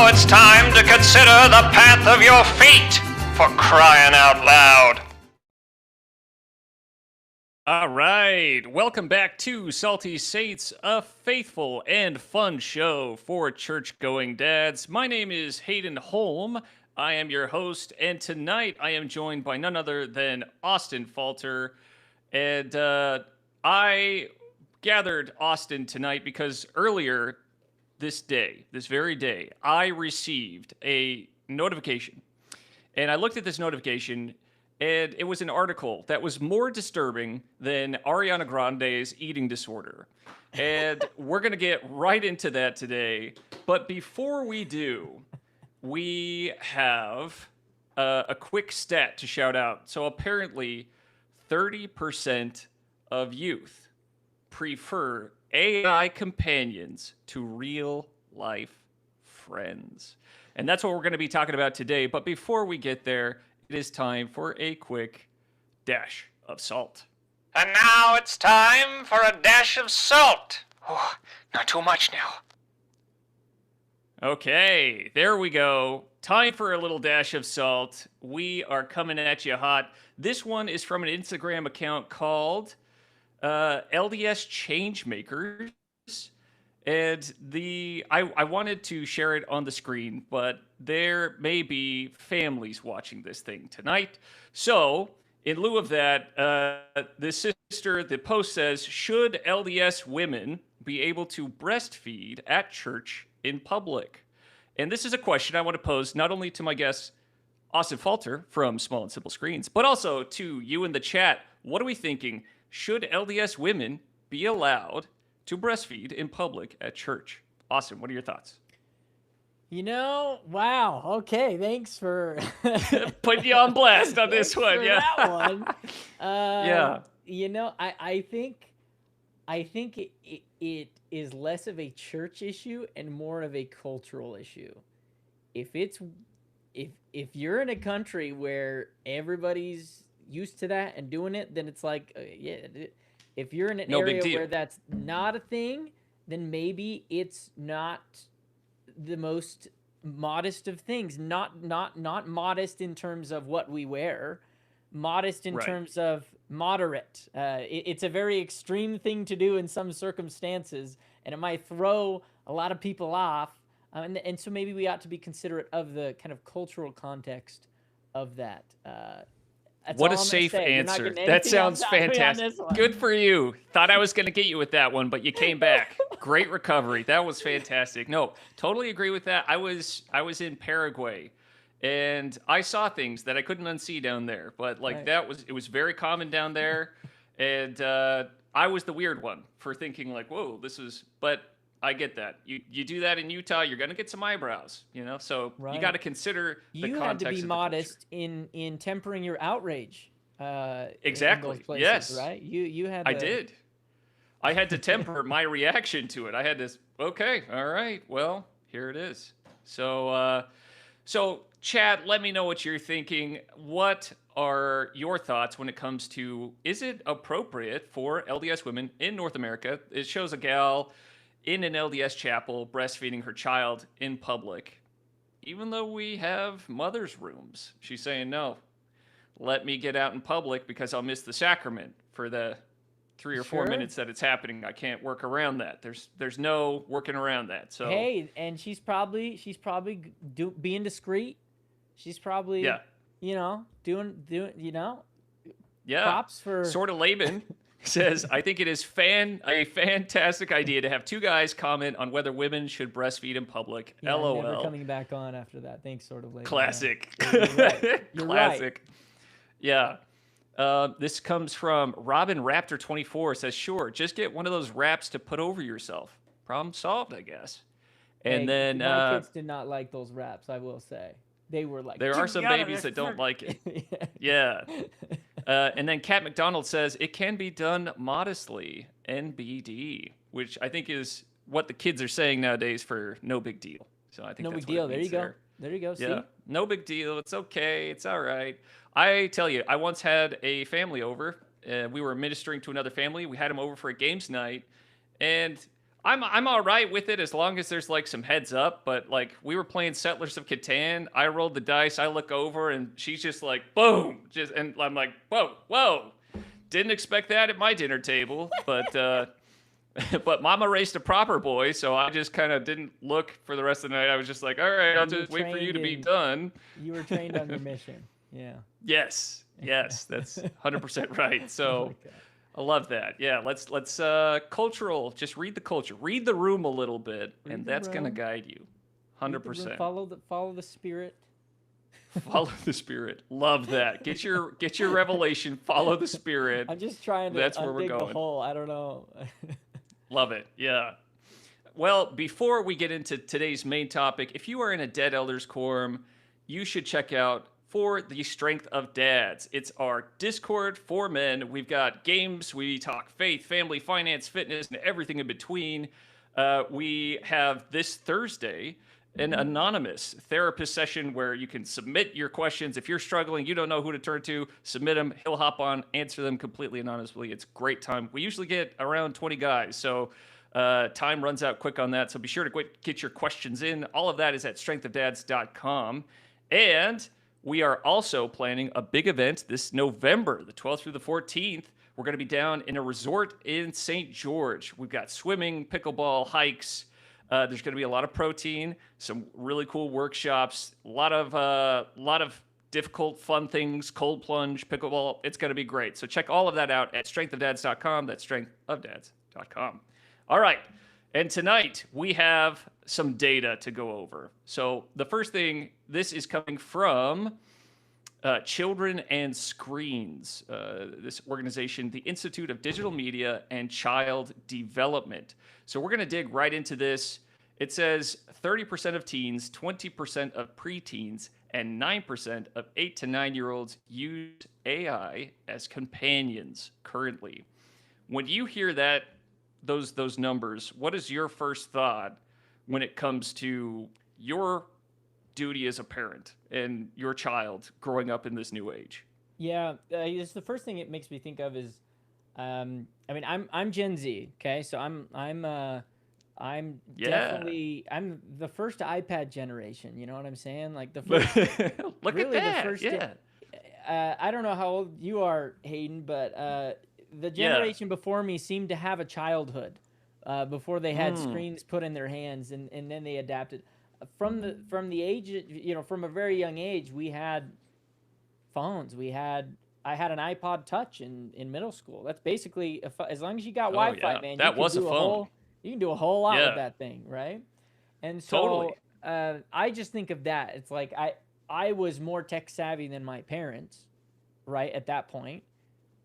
now it's time to consider the path of your feet, for crying out loud. All right, welcome back to Salty Saints, a faithful and fun show for church-going dads. My name is Hayden Holm. I am your host, and tonight I am joined by none other than Austin Falter. And I gathered Austin tonight because earlier this very day, I received a notification. And I looked at this notification, and it was an article that was more disturbing than Ariana Grande's eating disorder. And we're going to get right into that today. But before we do, we have a quick stat to shout out. So apparently, 30% of youth prefer AI companions to real life friends. And that's what we're going to be talking about today. But before we get there, it is time for a quick dash of salt. And now it's time for a dash of salt. Oh, not too much now. Okay, there we go. Time for a little dash of salt. We are coming at you hot. This one is from an Instagram account called LDS Changemakers. And I wanted to share it on the screen, but there may be families watching this thing tonight. So, in lieu of that, the post says, should LDS women be able to breastfeed at church in public? And this is a question I want to pose not only to my guest, Austin Falter from Small and Simple Screens, but also to you in the chat. What are we thinking? Should LDS women be allowed to breastfeed in public at church? Austin, what are your thoughts? Wow. Okay, thanks for putting you on blast on this one. Yeah, that one. Yeah. I think it is less of a church issue and more of a cultural issue. If you're in a country where everybody's used to that and doing it, then it's like, if you're in an area where that's not a thing, then maybe it's not the most modest of things. Not modest in terms of what we wear, modest in terms of moderate. It's a very extreme thing to do in some circumstances, and it might throw a lot of people off. And so maybe we ought to be considerate of the kind of cultural context of that. What a safe answer. That sounds fantastic. Good for you. Thought I was going to get you with that one, but you came back. Great recovery. That was fantastic. No, totally agree with that. I was in Paraguay, and I saw things that I couldn't unsee down there. But it was very common down there, and I was the weird one for thinking like, whoa, but I get that. You do that in Utah, you're going to get some eyebrows, so you got to consider the context. You had to be modest in tempering your outrage. Exactly. In those places, yes. Right. You had. I did. I had to temper my reaction to it. I had to. Okay. All right. Well, here it is. So chat, let me know what you're thinking. What are your thoughts when it comes to, is it appropriate for LDS women in North America? It shows a gal in an LDS chapel breastfeeding her child in public, even though we have mothers' rooms. She's saying, no, let me get out in public because I'll miss the sacrament for the 3 or 4 minutes that it's happening. I can't work around that. There's no working around that. So hey, and she's probably being discreet. She's probably doing props for sort of Laban. Says, I think it is a fantastic idea to have two guys comment on whether women should breastfeed in public. Yeah, LOL. Never coming back on after that. Thanks, sort of late. Classic. Yeah. You're right. You're Classic. Right. Yeah. This comes from Robin Raptor 24. Says, sure, just get one of those wraps to put over yourself. Problem solved, I guess. And then my kids did not like those wraps. I will say they were like. There are some babies that don't like it. Yeah. And then Kat McDonald says, it can be done modestly, NBD, which I think is what the kids are saying nowadays for no big deal. So I think no that's big deal. There you go. There you go. Yeah. See? No big deal. It's okay. It's all right. I tell you, I once had a family over. We were ministering to another family. We had them over for a games night. And I'm all right with it as long as there's like some heads up. But like we were playing Settlers of Catan, I rolled the dice, I look over, and she's just like, boom, and I'm like, whoa, didn't expect that at my dinner table, but but Mama raised a proper boy, so I just kind of didn't look for the rest of the night. I was just like, all right, I'll just wait for you to be done. You were trained on your mission. Yeah. Yes, that's 100% right. So. I love that. Yeah, let's cultural. Just read the culture, read the room a little bit, and that's gonna guide you, 100%. Follow the spirit. Follow the spirit. Love that. Get your revelation. Follow the spirit. I'm just trying to. That's where we're dig going. The hole. I don't know. Love it. Yeah. Well, before we get into today's main topic, if you are in a Dead Elders Quorum, you should check out For the Strength of Dads. It's our Discord for men. We've got games. We talk faith, family, finance, fitness, and everything in between. We have this Thursday an anonymous therapist session where you can submit your questions. If you're struggling, you don't know who to turn to, submit them. He'll hop on, answer them completely anonymously. It's great time. We usually get around 20 guys, so time runs out quick on that. So be sure to get your questions in. All of that is at strengthofdads.com. And we are also planning a big event this November, the 12th through the 14th. We're going to be down in a resort in St. George. We've got swimming, pickleball, hikes. There's going to be a lot of protein, some really cool workshops, a lot of difficult, fun things, cold plunge, pickleball. It's going to be great. So check all of that out at strengthofdads.com. That's strengthofdads.com. All right. And tonight we have some data to go over. So the first thing, this is coming from Children and Screens, this organization, the Institute of Digital Media and Child Development. So we're going to dig right into this. It says 30% of teens, 20% of preteens, and 9% of 8 to 9-year-olds use AI as companions currently. When you hear that, those numbers, what is your first thought when it comes to your duty as a parent and your child growing up in this new age? Yeah, it's the first thing it makes me think of is, I mean, I'm Gen Z, okay, so I'm definitely I'm the first iPad generation. You know what I'm saying? Like the first. Look really, at that. The first Yeah. I don't know how old you are, Hayden, but the generation before me seemed to have a childhood before they had screens put in their hands, and then they adapted. From the age, from a very young age, we had phones. I had an iPod Touch in middle school. That's basically as long as you got Wi-Fi, man. That was a phone. You can do a whole lot with that thing, right? And so I just think of that. It's like I was more tech savvy than my parents, right? At that point,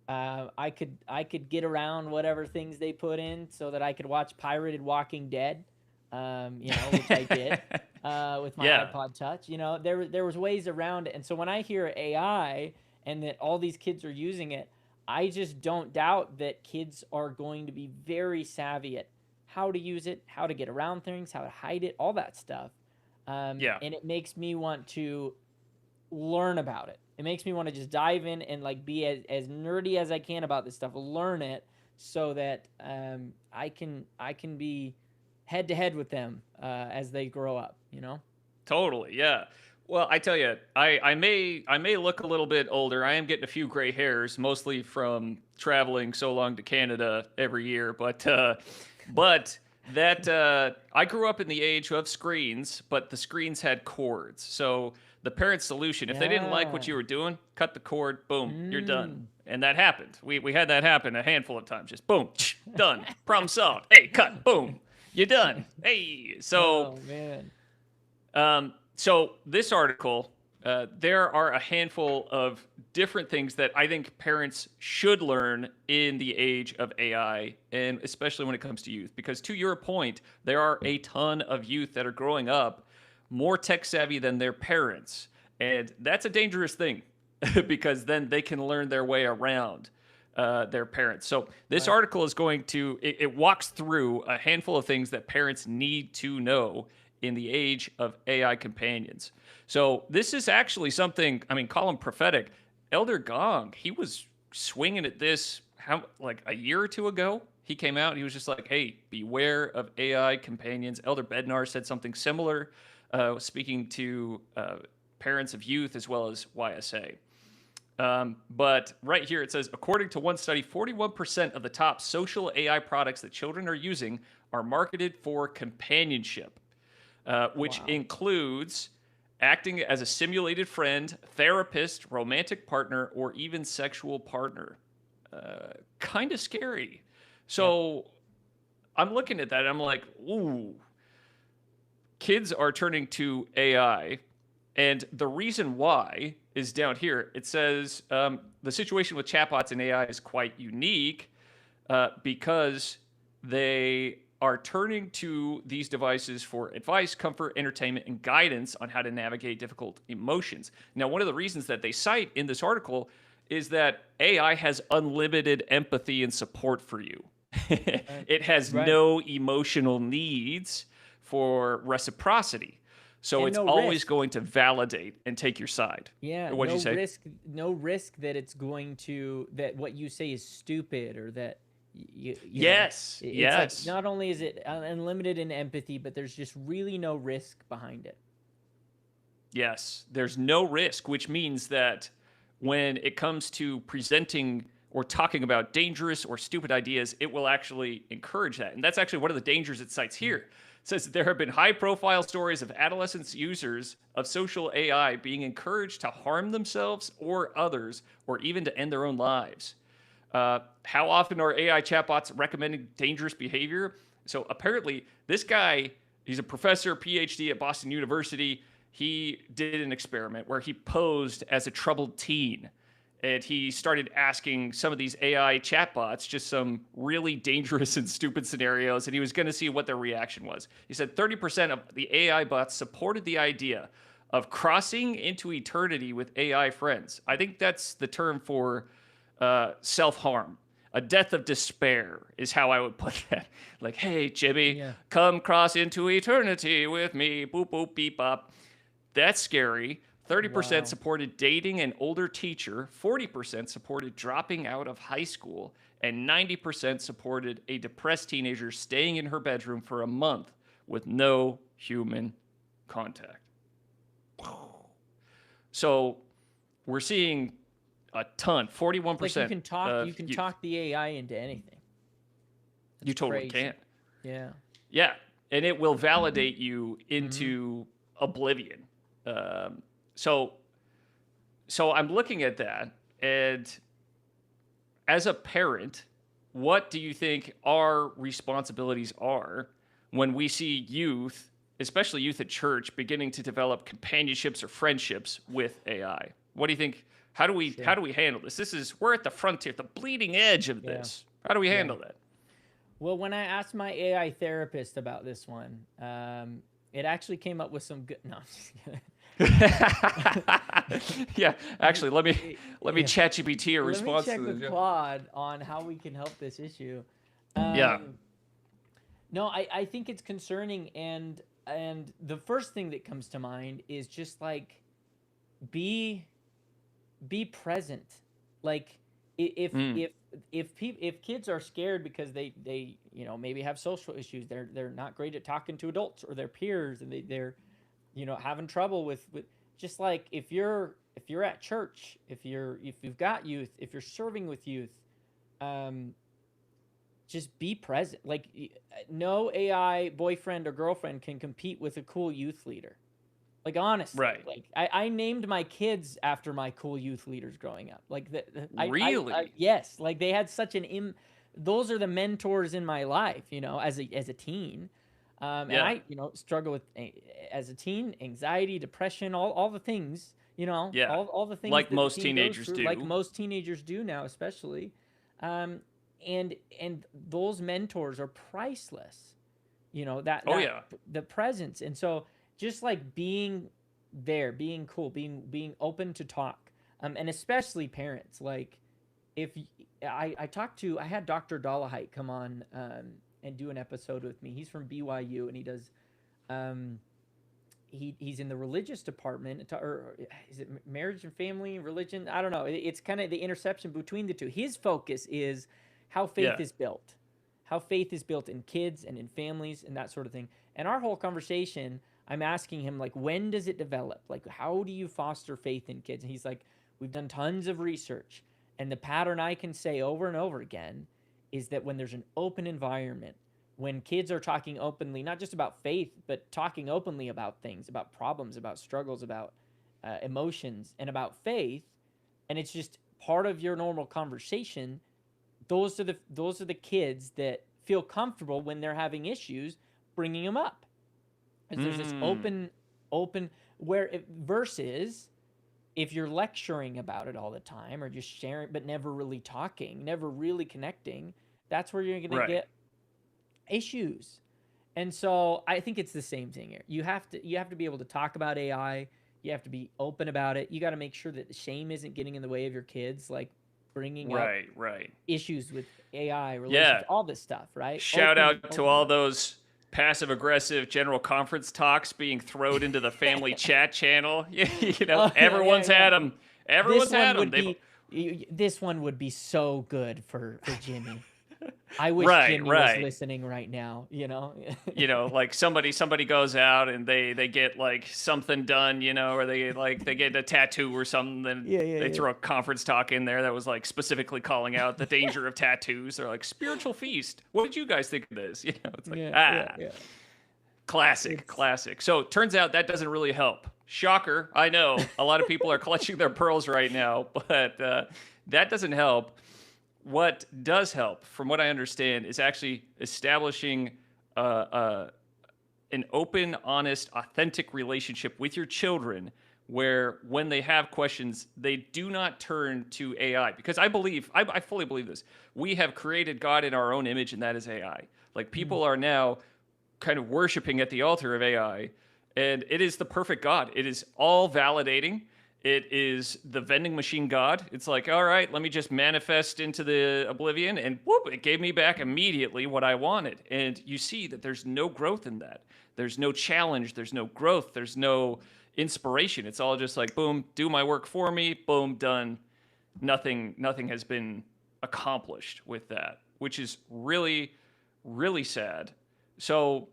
I could get around whatever things they put in so that I could watch pirated Walking Dead, which I did with my iPod Touch. There was ways around it. And so when I hear AI and that all these kids are using it, I just don't doubt that kids are going to be very savvy at how to use it, how to get around things, how to hide it, all that stuff. And it makes me want to learn about it. It makes me want to just dive in and like be as nerdy as I can about this stuff, learn it so that I can be head to head with them as they grow up, Totally, yeah. Well, I tell you, I may look a little bit older. I am getting a few gray hairs, mostly from traveling so long to Canada every year. But that I grew up in the age of screens, but the screens had cords. So the parent's solution, if they didn't like what you were doing, cut the cord, boom, you're done. And that happened. We had that happen a handful of times. Just boom, done. Problem solved. Hey, cut, boom, you're done. Hey, so. Oh man. So this article, there are a handful of different things that I think parents should learn in the age of AI, and especially when it comes to youth. Because to your point, there are a ton of youth that are growing up more tech savvy than their parents. And that's a dangerous thing because then they can learn their way around their parents. So this article is it walks through a handful of things that parents need to know in the age of AI companions. So this is actually something, call him prophetic. Elder Gong, he was swinging at this like a year or two ago. he came out and he was just like, hey, beware of AI companions. Elder Bednar said something similar, speaking to parents of youth as well as YSA. But right here it says, according to one study, 41% of the top social AI products that children are using are marketed for companionship, which includes acting as a simulated friend, therapist, romantic partner, or even sexual partner. Kind of scary. So I'm looking at that and I'm like, ooh, kids are turning to AI. And the reason why is down here. It says the situation with chatbots and AI is quite unique because they are turning to these devices for advice, comfort, entertainment, and guidance on how to navigate difficult emotions. Now, one of the reasons that they cite in this article is that AI has unlimited empathy and support for you. It has no emotional needs for reciprocity. So it's always going to validate and take your side. Yeah. What'd you say? No risk that it's going to, that what you say is stupid or that yes. Like not only is it unlimited in empathy, but there's just really no risk behind it. Yes, there's no risk, which means that when it comes to presenting or talking about dangerous or stupid ideas, it will actually encourage that. And that's actually one of the dangers it cites here. It says that there have been high-profile stories of adolescent users of social AI being encouraged to harm themselves or others, or even to end their own lives. How often are AI chatbots recommending dangerous behavior? So apparently, this guy, he's a professor, PhD at Boston University. He did an experiment where he posed as a troubled teen. And he started asking some of these AI chatbots just some really dangerous and stupid scenarios, and he was going to see what their reaction was. He said 30% of the AI bots supported the idea of crossing into eternity with AI friends. I think that's the term for self-harm. A death of despair is how I would put that. Like, hey, Jimmy, come cross into eternity with me. Boop, boop, beep, bop. That's scary. 30% supported dating an older teacher, 40% supported dropping out of high school, and 90% supported a depressed teenager staying in her bedroom for a month with no human contact. So we're seeing a ton, 41%. Like you can talk the AI into anything. You totally can. Yeah. Yeah, and it will validate you into oblivion. So I'm looking at that, and as a parent, what do you think our responsibilities are when we see youth, especially youth at church, beginning to develop companionships or friendships with AI? What do you think? How do we handle this? We're at the frontier, the bleeding edge of this. How do we handle that? Well, when I asked my AI therapist about this one, it actually came up with some good. No, I'm just kidding. Yeah, actually, let me ChatGPT a response to this. Let me check with Claude on how we can help this issue. No, I think it's concerning, and the first thing that comes to mind is just like be present. Like if kids are scared because they maybe have social issues, they're not great at talking to adults or their peers, and they're having trouble with just like if you're at church, if you've got youth, if you're serving with youth, just be present. Like no AI boyfriend or girlfriend can compete with a cool youth leader. Like honestly, right? Like I named my kids after my cool youth leaders growing up. Like really, yes. Like they had such those are the mentors in my life. As a teen. And I, struggle with as a teen, anxiety, depression, all the things, all the things like that most the teen teenagers goes through, do, like most teenagers do now, especially, and those mentors are priceless, the presence, and so just like being there, being cool, being open to talk, and especially parents, like if I had Dr. Dolahite come on, and do an episode with me. He's from BYU, and he does, he's in the religious department, or is it marriage and family, religion? I don't know. It's kind of the intersection between the two. His focus is how faith is built, faith is built in kids and in families and that sort of thing. And our whole conversation, I'm asking him, like, when does it develop? Like, how do you foster faith in kids? And he's like, we've done tons of research. And the pattern I can say over and over again is that when there's an open environment, when kids are talking openly, not just about faith, but talking openly about things, about problems, about struggles, about emotions, and about faith, and it's just part of your normal conversation, those are the kids that feel comfortable when they're having issues bringing them up. Because there's this open versus if you're lecturing about it all the time or just sharing but never really talking, never really connecting, that's where you're going to get issues. And so I think it's the same thing here. You have to be able to talk about AI. You have to be open about it. You got to make sure that the shame isn't getting in the way of your kids, like bringing up issues with AI, relations, all this stuff, right? Shout out to all those passive-aggressive general conference talks being thrown into the family chat channel. Everyone's had them. Everyone's had them. This one would be so good for Jimmy. I wish Jimmy was listening right now, like somebody goes out and they get like something done, or they get a tattoo or something, then they throw a conference talk in there that was like specifically calling out the danger of tattoos. They're like, spiritual feast. What did you guys think of this? It's like, classic. So turns out that doesn't really help. Shocker. I know a lot of people are clutching their pearls right now, but that doesn't help. What does help, from what I understand, is actually establishing an open, honest, authentic relationship with your children where when they have questions, they do not turn to AI. Because I fully believe this. We have created God in our own image, and that is AI. Like, people are now kind of worshiping at the altar of AI, and it is the perfect God. It is all validating. It is the vending machine God. It's like, all right, let me just manifest into the oblivion, and whoop, it gave me back immediately what I wanted. And you see that there's no growth in that. There's no challenge. There's no growth. There's no inspiration. It's all just like, boom, do my work for me, boom, done. Nothing has been accomplished with that, which is really, really sad. So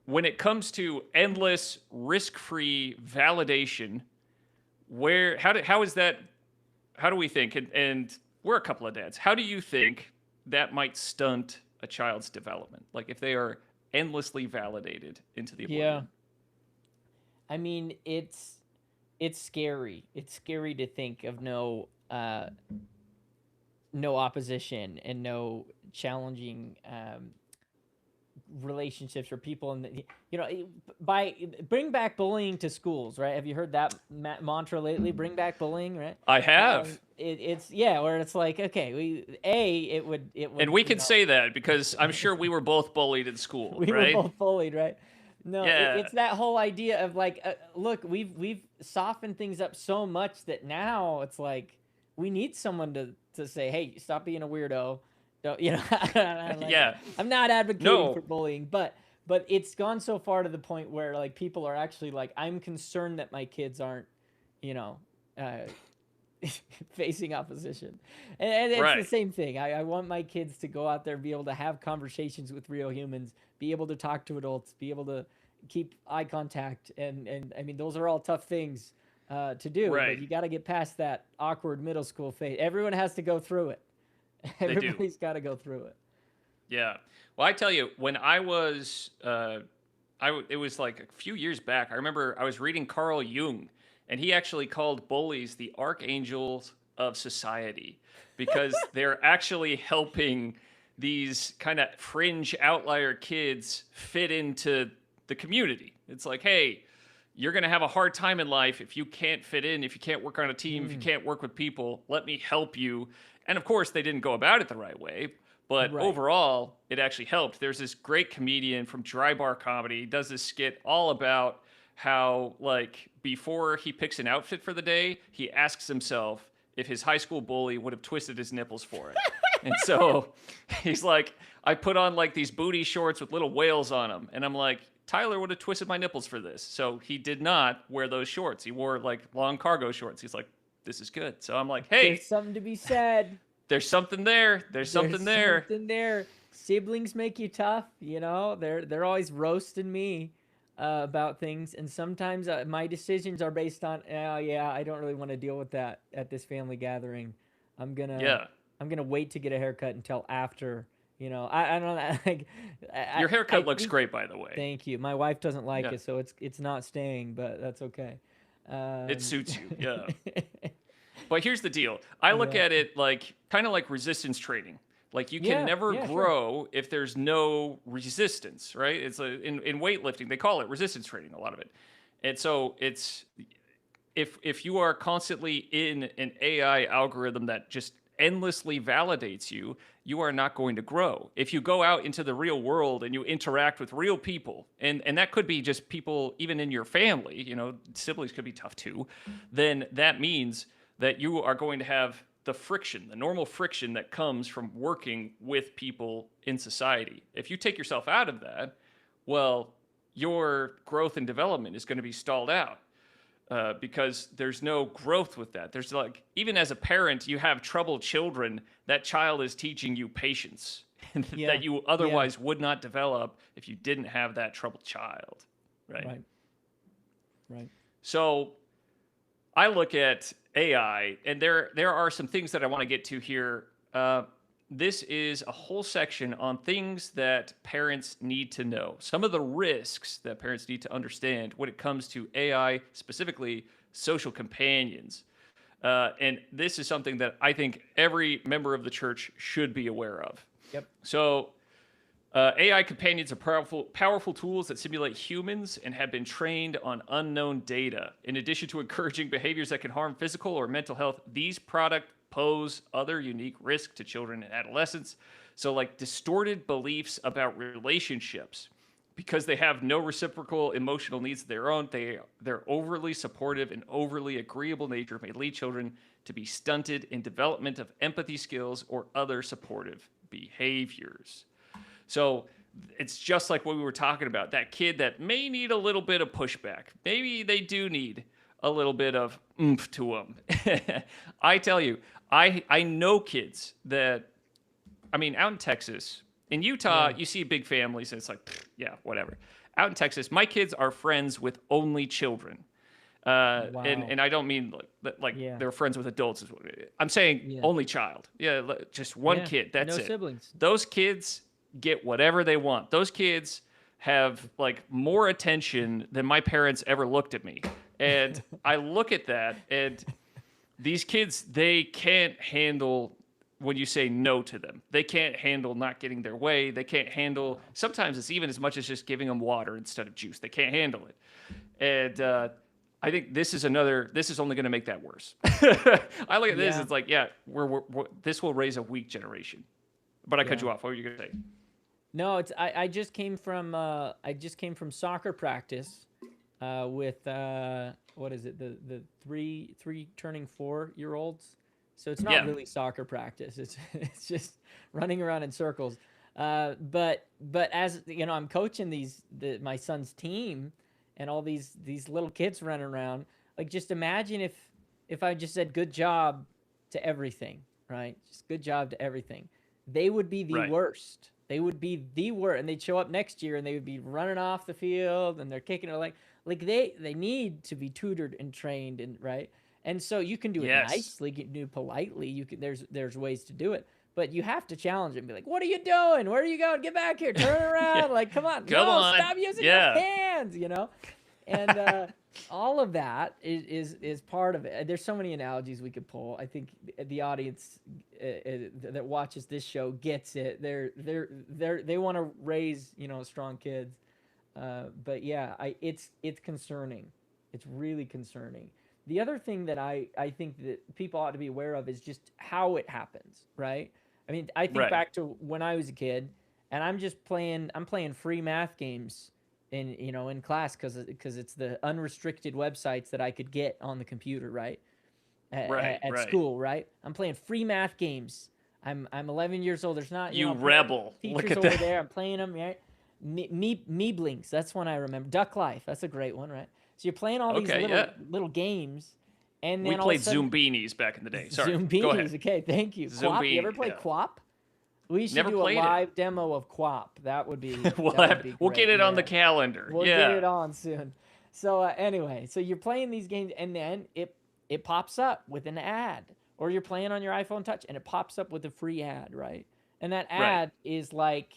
when it comes to endless, risk-free validation, how do we think, and we're a couple of dads, how do you think that might stunt a child's development? Like, if they are endlessly validated into the oblivion? Yeah. I mean, it's scary. It's scary to think of no opposition and no challenging relationships or people in the, bring back bullying to schools, right? Have you heard that mantra lately? Bring back bullying, right? I have. It's where it's like, okay, it would and we can say that because I'm sure we were both bullied in school. We right? were both bullied, right? No, it's that whole idea of like, look, we've softened things up so much that now it's like we need someone to say, hey, stop being a weirdo. Don't, I'm not advocating for bullying, but it's gone so far to the point where like people are actually like, I'm concerned that my kids aren't, facing opposition, and it's the same thing. I want my kids to go out there and be able to have conversations with real humans, be able to talk to adults, be able to keep eye contact, and I mean, those are all tough things to do, but you got to get past that awkward middle school phase. Everyone has to go through it. Everybody's got to go through it. Yeah. Well, I tell you, when I was, it was like a few years back. I remember I was reading Carl Jung, and he actually called bullies the archangels of society because they're actually helping these kind of fringe outlier kids fit into the community. It's like, hey, you're going to have a hard time in life if you can't fit in, if you can't work on a team, if you can't work with people. Let me help you. And of course, they didn't go about it the right way, but overall, it actually helped. There's this great comedian from Dry Bar Comedy. He does this skit all about how, like, before he picks an outfit for the day, he asks himself if his high school bully would have twisted his nipples for it. And so he's like, I put on like these booty shorts with little whales on them. And I'm like, Tyler would have twisted my nipples for this. So he did not wear those shorts. He wore like long cargo shorts. He's like, this is good. So I'm like, hey, there's something to be said. There's something there. There's something there. siblings make you tough. You know, they're always roasting me about things, and sometimes my decisions are based on, oh yeah, I don't really want to deal with that at this family gathering. I'm gonna Yeah. I'm gonna wait to get a haircut until after. You know, I don't know. Like, Your I haircut looks think. great, by the way. Thank you. My wife doesn't like Yeah. it, so it's not staying, but that's okay. It Um, suits you. Yeah. But here's the deal. I look yeah. at it like kind of like resistance training. Like you can Yeah. never Yeah. Sure. grow if there's no resistance, right? In weightlifting they call it resistance training, a lot of it. And so it's if you are constantly in an AI algorithm that just endlessly validates you, you are not going to grow. If you go out into the real world and you interact with real people, and that could be just people even in your family, you know, siblings could be tough too, then that means that you are going to have the friction, the normal friction that comes from working with people in society. If you take yourself out of that, well, your growth and development is going to be stalled out. Because there's no growth with that. There's like, even as a parent, you have troubled children. That child is teaching you patience Yeah. that you otherwise would not develop if you didn't have that troubled child, right? Right. Right. So I look at AI, and there are some things that I want to get to here. This is a whole section on things that parents need to know. Some of the risks that parents need to understand when it comes to AI, specifically social companions. And this is something that I think every member of the church should be aware of. Yep. So, AI companions are powerful tools that simulate humans and have been trained on unknown data. In addition to encouraging behaviors that can harm physical or mental health, these products pose other unique risks to children and adolescents. So, like distorted beliefs about relationships, because they have no reciprocal emotional needs of their own. Their overly supportive and overly agreeable nature may lead children to be stunted in development of empathy skills or other supportive behaviors. So it's just like what we were talking about. That kid that may need a little bit of pushback. Maybe they do need a little bit of oomph to them. I tell you, I know kids that, I mean, out in Texas, in Utah, Yeah. you see big families, and it's like, yeah, whatever. Out in Texas, my kids are friends with only children. Wow. And I don't mean like Yeah. they're friends with adults. I'm saying Yeah. only child. Yeah, just one Yeah. kid. That's No it. siblings. Those kids get whatever they want. Those kids have like more attention than my parents ever looked at me. And I look at that, and these kids, they can't handle when you say no to them. They can't handle not getting their way. They can't handle, sometimes it's even as much as just giving them water instead of juice. They can't handle it. And I think this is only going to make that worse. I look at this, Yeah. it's like, yeah, this will raise a weak generation. But I cut Yeah. you off. What were you going to say? No, it's I just came from soccer practice with what is it, the three turning 4-year-olds. So it's not Yeah. really soccer practice. It's just running around in circles. But as you know, I'm coaching my son's team, and all these little kids running around. Like, just imagine if I just said good job to everything, right? Just good job to everything. They would be the Right. worst. They would be the worst, and they'd show up next year and they would be running off the field and they're kicking it like they need to be tutored and trained, and right. And so you can do it Yes. nicely, you can do it politely. You can there's ways to do it, but you have to challenge it and be like, "What are you doing? Where are you going? Get back here! Turn around! Yeah. Like, come on, Come no, on. stop using Yeah. your hands!" You know, and all of that is part of it. There's so many analogies we could pull. I think the audience that watches this show gets it. They want to raise strong kids, but yeah, it's concerning. It's really concerning. The other thing that I think that people ought to be aware of is just how it happens, right? I mean, I think Right. back to when I was a kid, and I'm playing free math games in class because it's the unrestricted websites that I could get on the computer, right? Right, At right. school, right? I'm playing free math games. I'm 11 years old. There's not You know, rebel. Look teachers at over that. there. I'm playing them, right? Meeblings, that's one I remember. Duck Life, that's a great one, right? So you're playing all these Okay, yeah. little games, and then We all of played a sudden, Zoom Beanies back in the day. Sorry. Zoom Go Beanies. ahead. Okay, thank you. Zoom Quap. You ever Bean, play yeah. Quap? We should Never do a played it. live demo of QWOP. That would be We'll get it on the calendar. We'll get it on soon. So anyway, so you're playing these games and then it pops up with an ad, or you're playing on your iPhone Touch and it pops up with a free ad, right? And that ad is like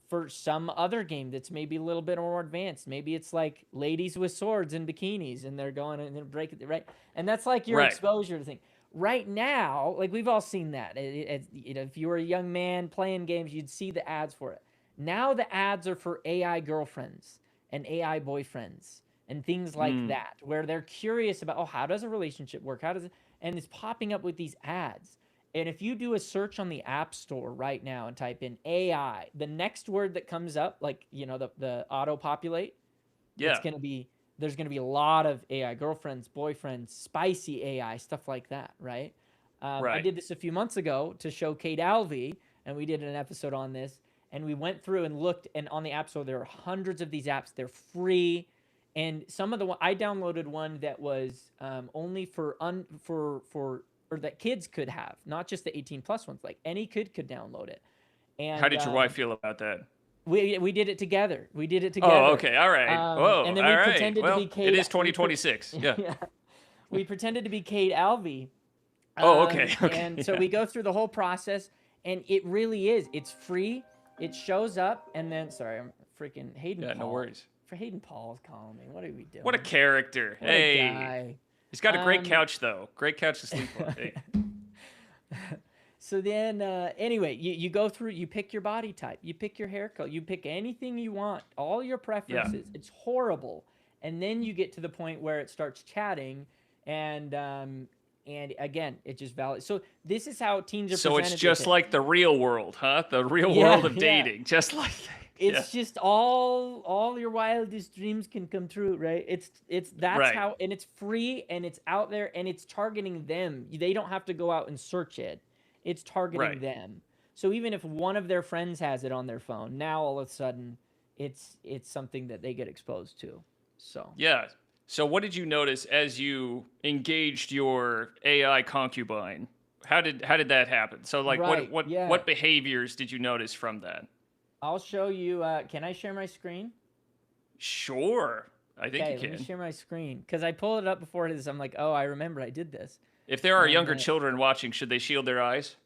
for some other game that's maybe a little bit more advanced. Maybe it's like ladies with swords and bikinis and they're going and they're breaking it, right? And that's like your exposure to things. Right now, like we've all seen that. You know, if you were a young man playing games, you'd see the ads for it. Now the ads are for AI girlfriends and AI boyfriends and things like that, where they're curious about, oh, how does a relationship work? How does it? And it's popping up with these ads. And if you do a search on the App Store right now and type in AI, the next word that comes up, like, you know, the auto populate, it's going to be, there's going to be a lot of AI girlfriends, boyfriends, spicy AI, stuff like that, right? I did this a few months ago to show Kate Alvey, and we did an episode on this, and we went through and looked, and on the App Store, there are hundreds of these apps. They're free, and some of the I downloaded one that was only for or that kids could have, not just the 18 plus ones. Like any kid could download it. And how did your wife feel about that? We did it together. We did it together. Oh, okay. All right. Whoa. And then all we right. pretended to be Kate. It is 2026. Yeah. We pretended to be Kate Alvey. Oh, okay. And so we go through the whole process, and it really is. It's free. It shows up, and then sorry, I'm freaking Hayden. Yeah, Paul. no worries. For Hayden Paul's calling me. What are we doing? What a character. What hey. a guy. He's got a great couch though. Great couch to sleep on. Hey. So then, anyway, you go through, you pick your body type, you pick your hair color, you pick anything you want, all your preferences. Yeah. It's horrible. And then you get to the point where it starts chatting, and again, it just validates. So this is how teens are presented. So it's just like the real world, huh? The real world of dating, just like that. It's just all your wildest dreams can come true, right? That's how, and it's free and it's out there and it's targeting them. They don't have to go out and search it. It's targeting them. So even if one of their friends has it on their phone, now all of a sudden it's something that they get exposed to. So yeah. So what did you notice as you engaged your AI concubine? How did that happen? So like what behaviors did you notice from that? I'll show you. Can I share my screen? Sure. I think you can. Let me share my screen. Because I pulled it up before this. I'm like, oh, I remember I did this. If there are younger children watching, should they shield their eyes?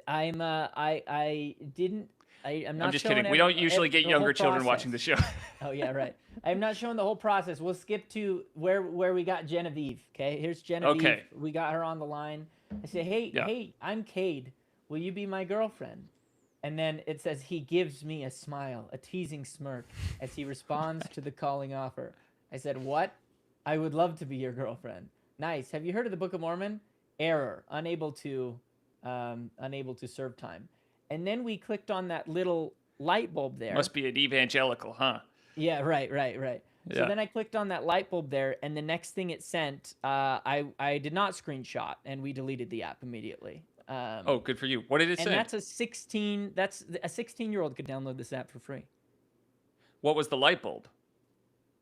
I didn't. I'm just kidding. We don't usually get younger children watching the show. Oh, yeah, right. I'm not showing the whole process. We'll skip to where we got Genevieve. Okay, here's Genevieve. Okay. We got her on the line. I say, hey, I'm Cade. Will you be my girlfriend? And then it says, he gives me a smile, a teasing smirk, as he responds to the calling offer. I said, what? I would love to be your girlfriend. Nice. Have you heard of the Book of Mormon? Error. Unable to serve time. And then we clicked on that little light bulb there. Must be an evangelical, huh? Yeah, right. Yeah. So then I clicked on that light bulb there, and the next thing it sent, I did not screenshot, and we deleted the app immediately. Oh, good for you. What did it say? And that's a 16-year-old could download this app for free. What was the light bulb?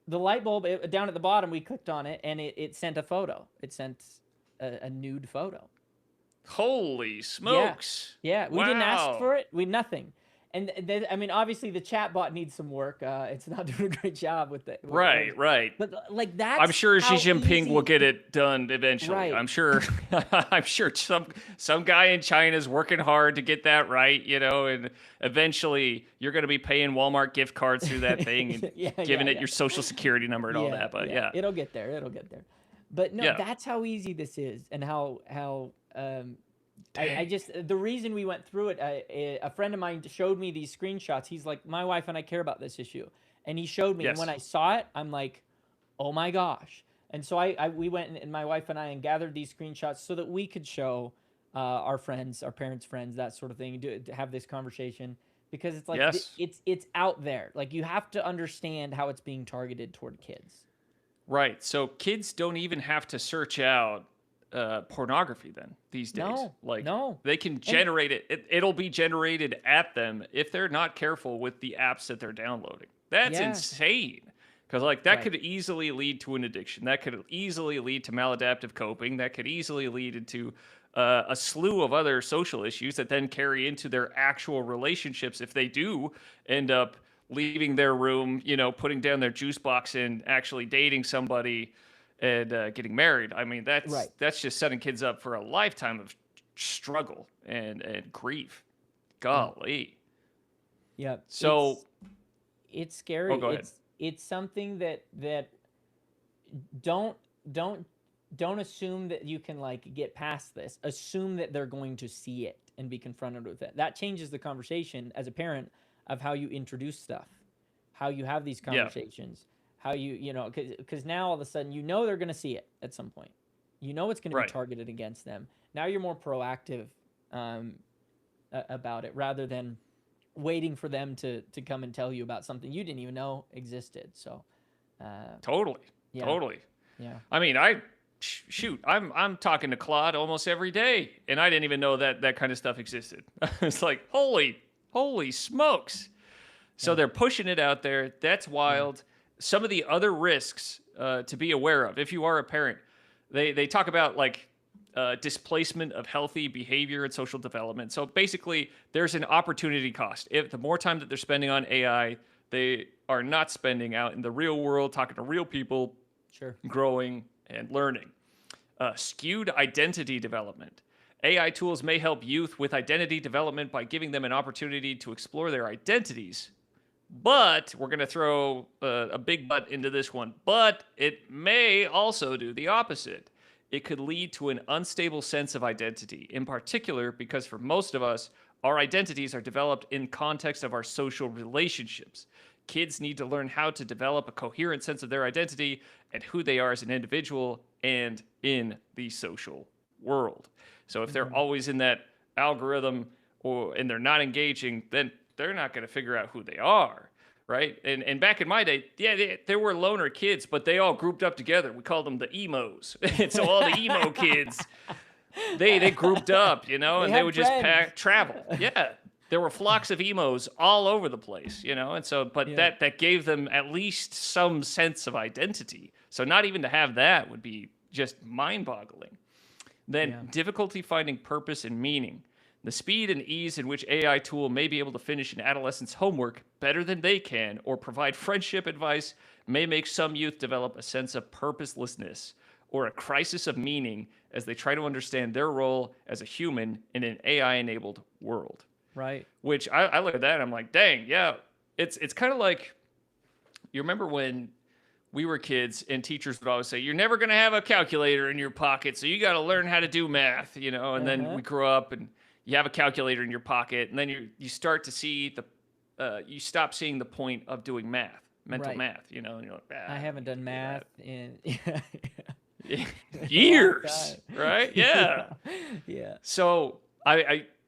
The light bulb, down at the bottom, we clicked on it, and it sent a photo. It sent a nude photo. Holy smokes. Yeah. We didn't ask for it. Nothing. And I mean, obviously, the chatbot needs some work. It's not doing a great job with it. Right. But like that, I'm sure Xi Jinping will get it done eventually. Right. I'm sure. I'm sure some guy in China is working hard to get that right. And eventually you're going to be paying Walmart gift cards through that thing and giving it your social security number and all that. But it'll get there. But no, that's how easy this is, and how. I just, the reason we went through it, a friend of mine showed me these screenshots. He's like, my wife and I care about this issue. And he showed me, and when I saw it, I'm like, oh my gosh. And so we went, and my wife and I, and gathered these screenshots so that we could show our friends, our parents' friends, that sort of thing, to have this conversation. Because it's like, it's out there. Like, you have to understand how it's being targeted toward kids. Right. So kids don't even have to search out pornography then these days. No. They can generate it. It'll be generated at them if they're not careful with the apps that they're downloading. That's insane. Because that could easily lead to an addiction. That could easily lead to maladaptive coping. That could easily lead into a slew of other social issues that then carry into their actual relationships if they do end up leaving their room, putting down their juice box and actually dating somebody and getting married. I mean, Right. that's just setting kids up for a lifetime of struggle and grief. Yeah. Golly. Yeah. So, It's scary. go ahead. It's something that don't don't don't assume that you can like get past this. Assume that they're going to see it and be confronted with it. That changes the conversation as a parent of how you introduce stuff, how you have these Yeah. conversations, how because now all of a sudden they're going to see it at some point. It's going to be Right. targeted against them. Now you're more proactive about it rather than waiting for them to come and tell you about something you didn't even know existed. So, Totally. yeah. Totally. Yeah. I mean, shoot, I'm talking to Claude almost every day, and I didn't even know that kind of stuff existed. It's like, holy smokes. So they're pushing it out there. That's wild. Some of the other risks to be aware of, if you are a parent, they talk about like displacement of healthy behavior and social development. So basically, there's an opportunity cost. If the more time that they're spending on AI, they are not spending out in the real world, talking to real people, Sure. growing and learning. Skewed identity development. AI tools may help youth with identity development by giving them an opportunity to explore their identities. But we're going to throw a big but into this one. But it may also do the opposite. It could lead to an unstable sense of identity, in particular because for most of us, our identities are developed in context of our social relationships. Kids need to learn how to develop a coherent sense of their identity and who they are as an individual and in the social world. So if they're always in that algorithm and they're not engaging, then they're not going to figure out who they are, right? And back in my day, there were loner kids, but they all grouped up together. We called them the emos. And so all the emo kids, they grouped up, and they would just travel. Yeah. There were flocks of emos all over the place, and so, but that gave them at least some sense of identity. So not even to have that would be just mind-boggling. Then difficulty finding purpose and meaning. The speed and ease in which AI tool may be able to finish an adolescent's homework better than they can or provide friendship advice may make some youth develop a sense of purposelessness or a crisis of meaning as they try to understand their role as a human in an AI-enabled world. Right. Which I look at that and I'm like, dang, yeah. It's kind of like, you remember when we were kids and teachers would always say, you're never going to have a calculator in your pocket, so you got to learn how to do math, and then we grow up and you have a calculator in your pocket, and then you start to see you stop seeing the point of doing math, mental math, and you're like, I haven't done math in years, right? Yeah. Yeah. So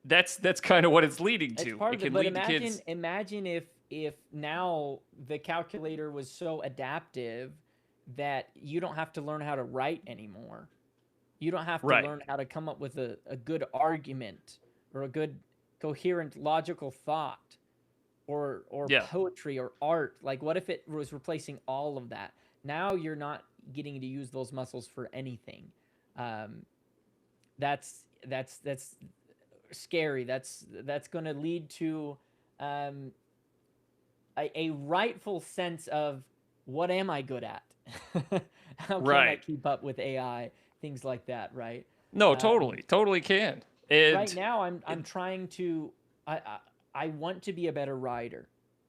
that's kind of what it's leading to. It's part it of can but lead to kids. imagine if now the calculator was so adaptive that you don't have to learn how to write anymore. You don't have to learn how to come up with a good argument or a good coherent logical thought or poetry or art. Like, what if it was replacing all of that? Now you're not getting to use those muscles for anything. That's scary. That's going to lead to a rightful sense of, what am I good at? How can I keep up with AI? Things like that, right? No, totally can. And right now, I'm trying to. I want to be a better writer.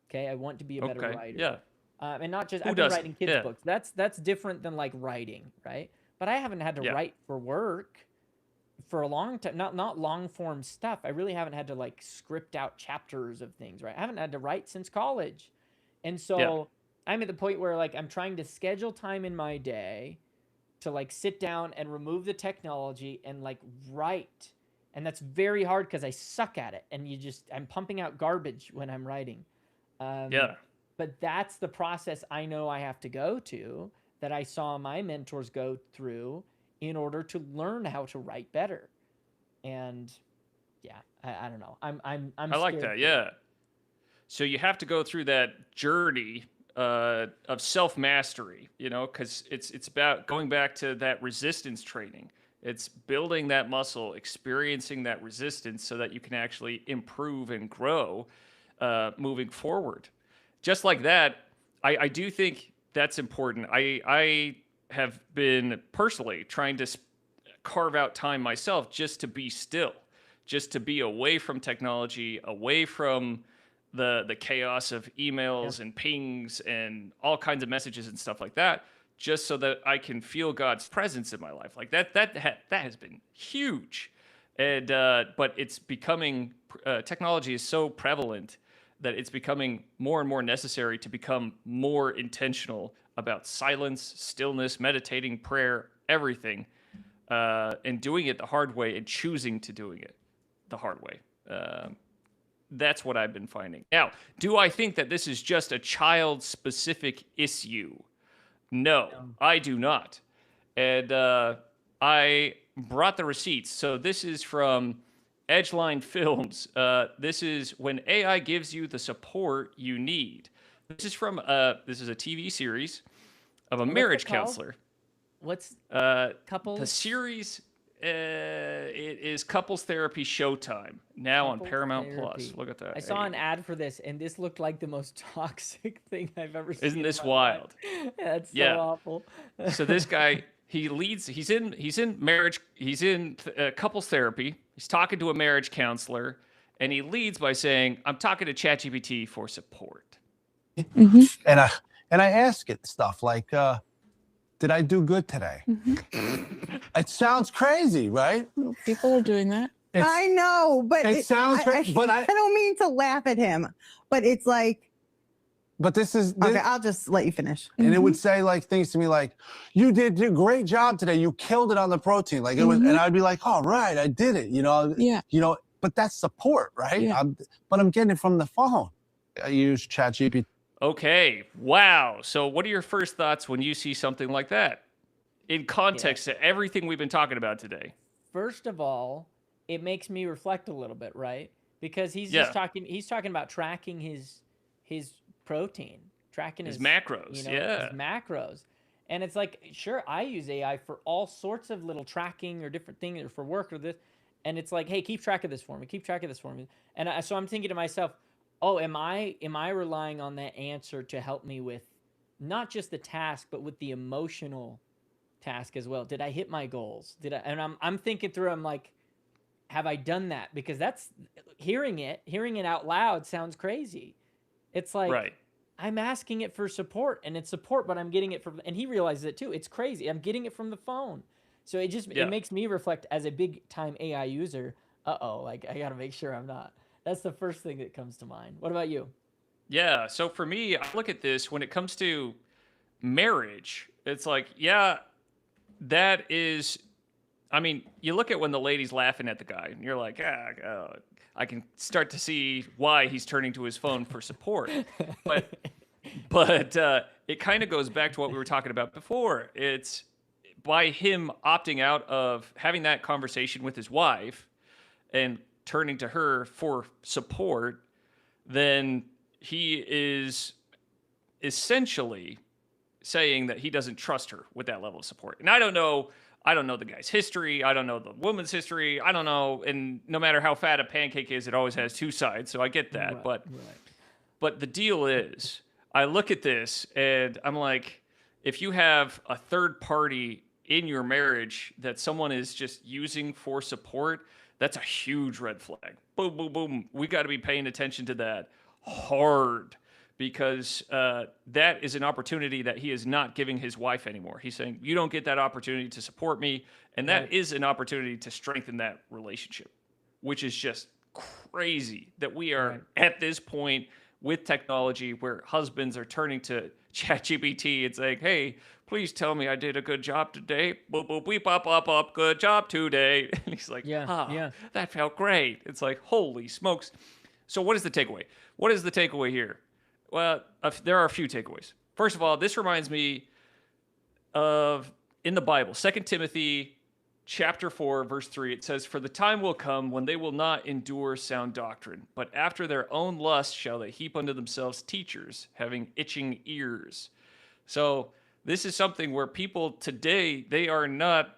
Okay, I want to be a better writer. Yeah. And not just I've been writing kids books. That's different than like writing, right? But I haven't had to write for work for a long time. Not long form stuff. I really haven't had to like script out chapters of things, right? I haven't had to write since college, and so I'm at the point where like I'm trying to schedule time in my day to like sit down and remove the technology and like write. And that's very hard because I suck at it. And I'm pumping out garbage when I'm writing. But that's the process I know I have to go to, that I saw my mentors go through in order to learn how to write better. And I don't know. I'm I like that. Yeah. So you have to go through that journey of self-mastery, because it's about going back to that resistance training. It's building that muscle, experiencing that resistance so that you can actually improve and grow moving forward. Just like that, I do think that's important. I have been personally trying to carve out time myself just to be still, just to be away from technology, away from the chaos of emails and pings and all kinds of messages and stuff like that, just so that I can feel God's presence in my life. Like that has been huge. And but it's becoming technology is so prevalent that it's becoming more and more necessary to become more intentional about silence, stillness, meditating, prayer, everything, and doing it the hard way and choosing to doing it the hard way. That's what I've been finding. Now, do I think that this is just a child-specific issue? No, I do not. And I brought the receipts. So this is from Edgeline Films. This is when AI gives you the support you need. This is from this is a TV series of a marriage counselor. What's The series? It is Couples Therapy Showtime now on Paramount Plus. Look at that. I saw an ad for this, and this looked like the most toxic thing I've ever seen. Isn't this wild? Yeah, it's so awful. So this guy, he leads. He's in marriage. He's in couples therapy. He's talking to a marriage counselor, and he leads by saying, "I'm talking to ChatGPT for support." Mm-hmm. And I ask it stuff like, "Did I do good today?" Mm-hmm. It sounds crazy, right? People are doing that. I know, but it sounds crazy. But I don't mean to laugh at him, but it's like. But this is okay. I'll just let you finish. And it would say like things to me like, "You did a great job today. You killed it on the protein." Like it was, and I'd be like, "Oh, right, I did it." Yeah. But that's support, right? Yeah. But I'm getting it from the phone. I use ChatGPT. Okay. Wow. So what are your first thoughts when you see something like that? In context to everything we've been talking about today. First of all, it makes me reflect a little bit, right? Because he's just talking about tracking his protein, tracking his macros, his macros. And it's like, sure, I use AI for all sorts of little tracking or different things or for work or this. And it's like, hey, keep track of this for me. Keep track of this for me. And so I'm thinking to myself, oh, am I relying on that answer to help me with not just the task, but with the emotional task as well? Did I hit my goals? And I'm thinking through, I'm like, have I done that? Because that's hearing it out loud sounds crazy. It's like, I'm asking it for support, and it's support, but I'm getting it from, and he realizes it too. It's crazy. I'm getting it from the phone. So it makes me reflect as a big time AI user. Like I got to make sure I'm not. That's the first thing that comes to mind. What about you? Yeah. So for me, I look at this when it comes to marriage. It's like, that is, I mean, you look at when the lady's laughing at the guy, and you're like, I can start to see why he's turning to his phone for support. But it kind of goes back to what we were talking about before. It's by him opting out of having that conversation with his wife and turning to her for support, then he is essentially saying that he doesn't trust her with that level of support. And I don't know the guy's history. I don't know the woman's history. I don't know. And no matter how fat a pancake is, it always has two sides. So I get that. But the deal is, I look at this and I'm like, if you have a third party in your marriage that someone is just using for support, that's a huge red flag. Boom, boom, boom. We got to be paying attention to that hard, because that is an opportunity that he is not giving his wife anymore. He's saying, you don't get that opportunity to support me. And that is an opportunity to strengthen that relationship, which is just crazy that we are at this point with technology where husbands are turning to ChatGPT and saying, hey, please tell me I did a good job today. Boop, boop, beep, up, up, up. Good job today. And he's like, that felt great. It's like, holy smokes. So what is the takeaway? What is the takeaway here? Well, there are a few takeaways. First of all, this reminds me of in the Bible, 2 Timothy chapter 4, verse 3. It says, for the time will come when they will not endure sound doctrine, but after their own lust shall they heap unto themselves teachers, having itching ears. So this is something where people today, they are not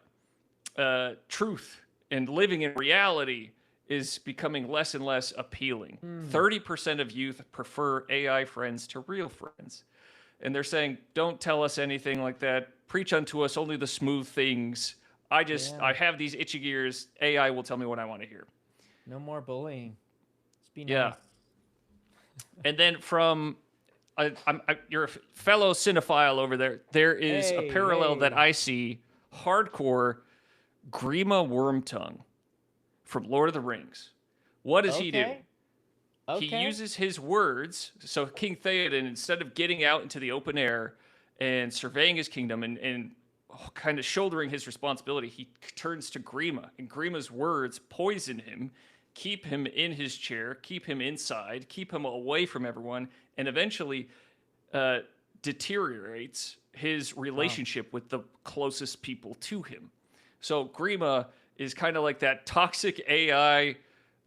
truth and living in reality is becoming less and less appealing. 30% of youth prefer AI friends to real friends. And they're saying, don't tell us anything like that. Preach unto us only the smooth things. I have these itchy ears. AI will tell me what I want to hear. No more bullying. Just be Yeah. nice. And then from your fellow cinephile over there, there is a parallel that I see. Hardcore Grima Wormtongue from Lord of the Rings. What does he do? Okay. He uses his words. So King Theoden, instead of getting out into the open air and surveying his kingdom and kind of shouldering his responsibility, he turns to Grima. And Grima's words poison him, keep him in his chair, keep him inside, keep him away from everyone, and eventually deteriorates his relationship with the closest people to him. So Grima is kind of like that toxic AI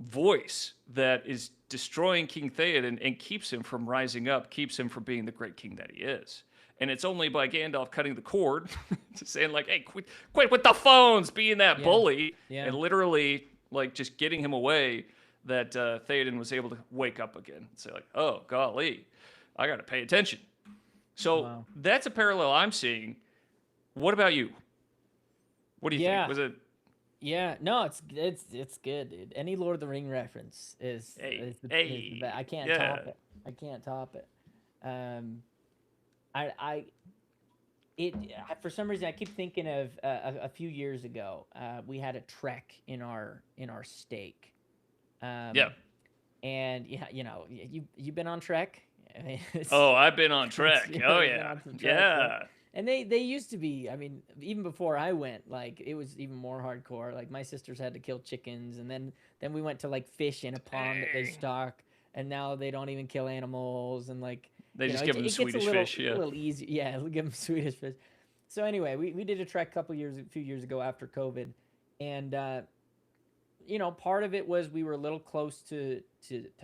voice that is destroying King Theoden and keeps him from rising up, keeps him from being the great king that he is. And it's only by Gandalf cutting the cord, saying like, hey, quit with the phones, being that bully, and literally like just getting him away, that Theoden was able to wake up again and say like, oh, golly, I got to pay attention. So that's a parallel I'm seeing. What about you? What do you think? Was it? Yeah, no, it's good, dude. Any Lord of the Ring reference is the best. I can't top it. I can't top it. For some reason I keep thinking of a few years ago. We had a trek in our stake. And you've been on trek. I mean, I've been on trek. Oh yeah, yeah. And they used to be, I mean, even before I went, like, it was even more hardcore. Like, my sisters had to kill chickens, and then we went to, like, fish in a pond that they stock, and now they don't even kill animals, and, like... They just give them Swedish fish, a little easy. Yeah, give them Swedish fish. So anyway, we did a trek a few years ago after COVID, and, part of it was we were a little close to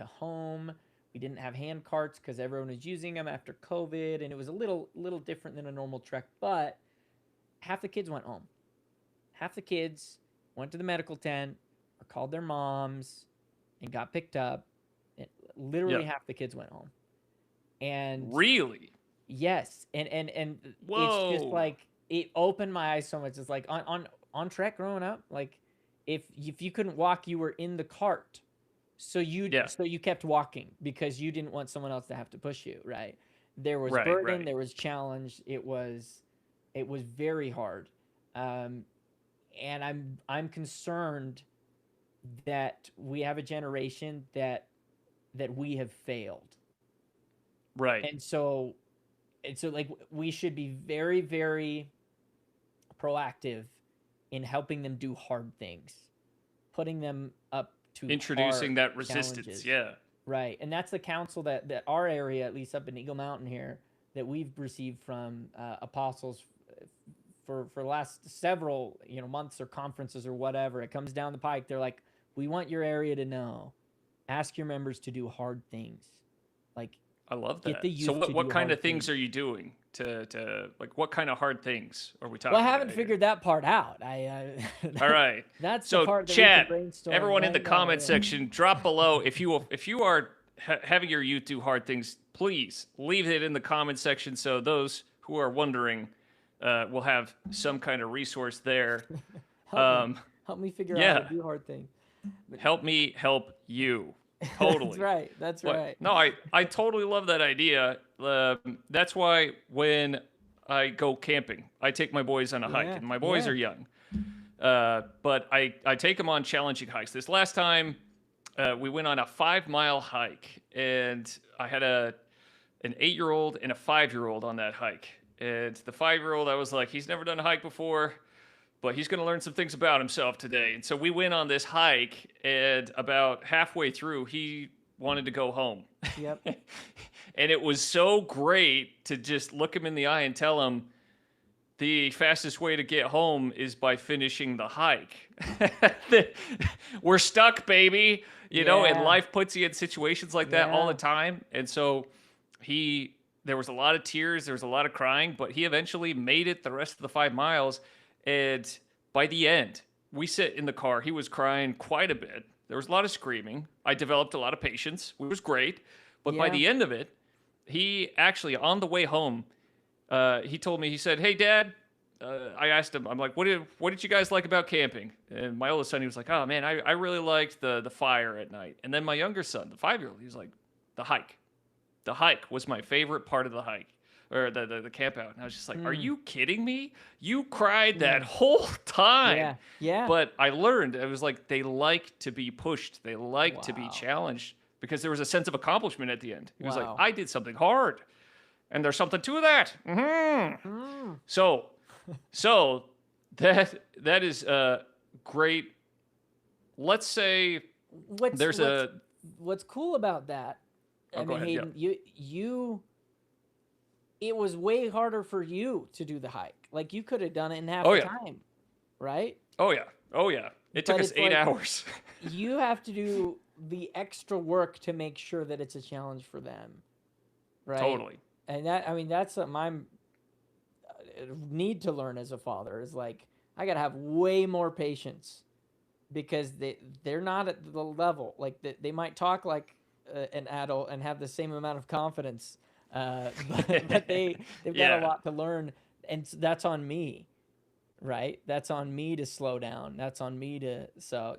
home. We didn't have hand carts because everyone was using them after COVID, and it was a little different than a normal trek. But half the kids went home. Half the kids went to the medical tent or called their moms and got picked up. Literally half the kids went home. And really, yes, and it's just like it opened my eyes so much. It's like on trek growing up, like if you couldn't walk, you were in the cart. So you kept walking because you didn't want someone else to have to push you, right? There was burden, there was challenge. It was very hard, and I'm concerned that we have a generation that we have failed, right? And so like we should be very, very proactive in helping them do hard things, putting them up to introducing that resistance. Challenges. Right. And that's the counsel that our area, at least up in Eagle Mountain here, that we've received from apostles for the last several months or conferences or whatever. It comes down the pike. They're like, we want your area to know, ask your members to do hard things. Like, I love that. So what kind of things are you doing to like, what kind of hard things are we talking about? Well, I haven't figured that part out. All right. That's the part that chat, we can brainstorm everyone right in the comment section, drop below if you are having your youth do hard things, please leave it in the comment section so those who are wondering will have some kind of resource there. Help me figure out how to do hard things. Help me help you. Totally. That's right. No, I totally love that idea. That's why when I go camping, I take my boys on a hike, and my boys are young. But I take them on challenging hikes. This last time, we went on a 5-mile hike, and I had an 8-year-old and a 5-year-old on that hike. And the 5-year-old, I was like, he's never done a hike before, but he's going to learn some things about himself today. And so we went on this hike, and about halfway through, he wanted to go home. Yep. And it was so great to just look him in the eye and tell him the fastest way to get home is by finishing the hike. We're stuck, baby. You know, and life puts you in situations like that all the time. And so there was a lot of tears, there was a lot of crying, but he eventually made it the rest of the 5 miles. And By the end, we sit in the car. He was crying quite a bit. There was a lot of screaming. I developed a lot of patience, which was great. But by Yeah. the end of it, he actually, on the way home, he told me, he said, "Hey, Dad," I asked him, I'm like, what did you guys like about camping? And my oldest son, he was like, "Oh, man, I really liked the fire at night." And then my younger son, the 5-year-old, he was like, "The hike. The hike was my favorite part of the hike." Or the camp out. And I was just like, "Are you kidding me? You cried that whole time." Yeah. Yeah. But I learned, it was like, they like to be pushed. They like to be Wow. challenged because there was a sense of accomplishment at the end. He was like, Wow. "I did something hard. And there's something to that." So that is great. Let's say What's cool about that? Oh, go ahead, Hayden, you it was way harder for you to do the hike. Like you could have done it in half Oh, the yeah. time, right? Oh yeah. It took But us it's 8 like- hours. You have to do the extra work to make sure that it's a challenge for them, right? Totally. And that's something I'm need to learn as a father is like I gotta have way more patience because they're not at the level like they might talk like an adult and have the same amount of confidence, but they've got Yeah. a lot to learn, and that's on me, right? That's on me to slow down. That's on me to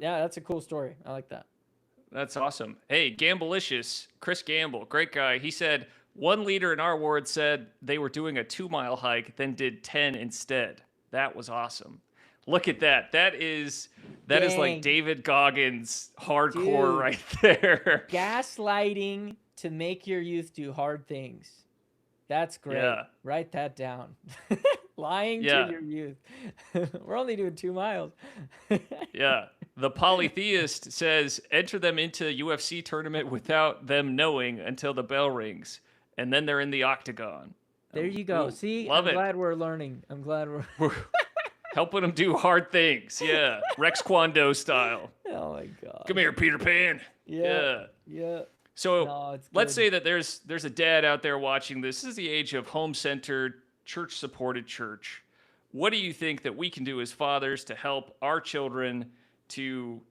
that's a cool story. I like that. That's awesome. Hey, Gambleicious, Chris Gamble, great guy. He said, "One leader in our ward said they were doing a 2-mile hike, then did 10 instead." That was awesome. Look at that. That is Dang. like David Goggins hardcore Dude. right there. Gaslighting to make your youth do hard things. That's great. Yeah. Write that down. Lying Yeah. to your youth. We're only doing 2 miles. Yeah. The polytheist says, "Enter them into UFC tournament without them knowing until the bell rings, and then they're in the octagon." There you go. Ooh, See, love I'm it. glad we're learning. I'm glad we're. We're helping them do hard things. Yeah. Rex Kwon style. Oh my god. Come here, Peter Pan. Yeah. Yeah. So No, it's let's good. say that there's a dad out there watching this. This is the age of home-centered, church-supported church. What do you think that we can do as fathers to help our children to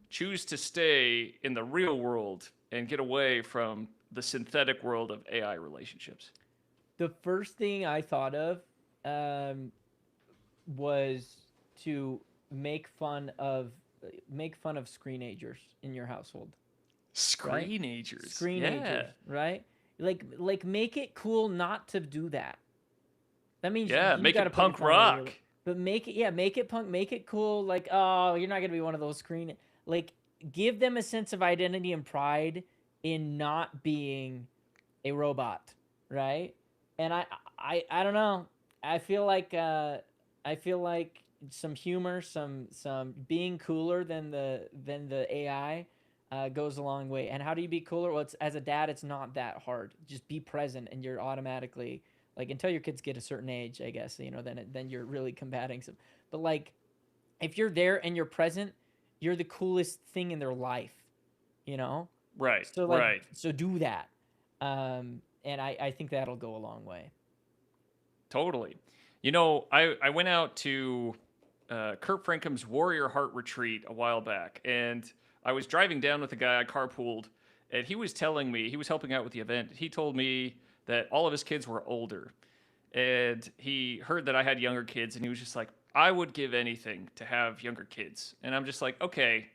choose to stay in the real world and get away from the synthetic world of AI relationships? The first thing I thought of was to make fun of screenagers in your household. Screenagers. Screenagers, Yeah. right? Like make it cool not to do that. That means Yeah, you make gotta it put your punk phone away, rock. but make it punk, make it cool. Like, oh, you're not gonna be one of those like give them a sense of identity and pride in not being a robot, right? And I don't know. I feel like some humor, some being cooler than the AI goes a long way. And how do you be cooler? Well, as a dad, it's not that hard. Just be present, and you're automatically like until your kids get a certain age, I guess, then you're really combating some. But like, if you're there and you're present, you're the coolest thing in their life, Right. So right. so do that, and I think that'll go a long way. Totally. I went out to Kurt Frankum's Warrior Heart Retreat a while back, and I was driving down with a guy I carpooled, and he was telling me, he was helping out with the event. He told me that all of his kids were older, and he heard that I had younger kids, and he was just like, "I would give anything to have younger kids." And I'm just like, okay,